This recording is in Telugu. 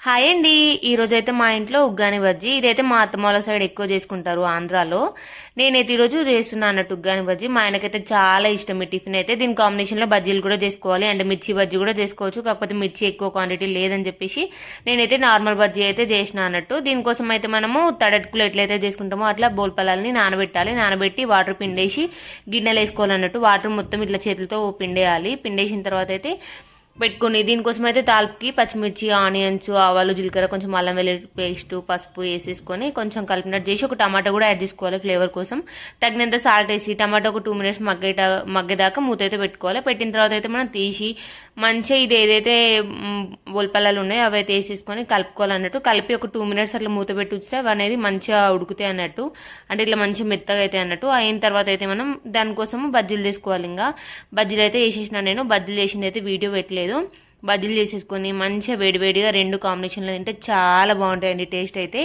హాయ్ అండి. ఈరోజైతే మా ఇంట్లో ఉగ్గాని బజ్జీ. ఇదైతే మా అత్తమ్మ సైడ్ ఎక్కువ చేసుకుంటారు ఆంధ్రాలో. నేనైతే ఈరోజు చేస్తున్నా అన్నట్టు ఉగ్గాని బజ్జీ. మా ఆయనకైతే చాలా ఇష్టం ఈ టిఫిన్ అయితే. దీని కాంబినేషన్లో బజ్జీలు కూడా చేసుకోవాలి అండ్ మిర్చి బజ్జీ కూడా చేసుకోవచ్చు. కాకపోతే మిర్చి ఎక్కువ క్వాంటిటీ లేదని చెప్పేసి నేనైతే నార్మల్ బజ్జీ అయితే చేసిన అన్నట్టు. దీనికోసం అయితే మనము తడెట్టుకులు ఎట్లయితే చేసుకుంటామో అట్లా బోల్పల్లాలని నానబెట్టాలి. నానబెట్టి వాటర్ పిండేసి గిన్నెలు వేసుకోవాలన్నట్టు. వాటర్ మొత్తం ఇట్లా చేతులతో పిండేయాలి. పిండేసిన తర్వాత అయితే పెట్టుకుని దీనికోసం అయితే తాలిపుకి పచ్చిమిర్చి, ఆనియన్స్, ఆవాలు, జీలకర్ర, కొంచెం అల్లం వెల్లుల్లి పేస్ట్, పసుపు వేసేసుకొని కొంచెం కలిపినట్టు చేసి ఒక టమాటా కూడా యాడ్ చేసుకోవాలి ఫ్లేవర్ కోసం. తగినంత సాల్ట్ వేసి టమాటా ఒక 2 minutes మగ్గేదాకా మూత అయితే పెట్టుకోవాలి. పెట్టిన తర్వాత అయితే మనం తీసి మంచిగా ఇది ఏదైతే ఉల్లిపల్లాలు ఉన్నాయో అవి అయితే వేసేసుకొని కలుపుకోవాలన్నట్టు. కలిపి ఒక 2 minutes అట్లా మూత పెట్టి ఉంచితే అవి అనేది మంచిగా ఉడుకుతాయి అన్నట్టు. అంటే ఇట్లా మంచిగా మెత్తగా అయితే అన్నట్టు. అయిన తర్వాత అయితే మనం దానికోసం బజ్జీలు తీసుకోవాలి. ఇంకా బజ్జీలు అయితే వేసేసిన నేను. బజ్జీలు చేసింది అయితే వీడియో పెట్టలేదు. బజ్జీలు చేసేసుకొని మంచిగా వేడివేడిగా రెండు కాంబినేషన్లో తింటే చాలా బాగుంటాయండి టేస్ట్ అయితే.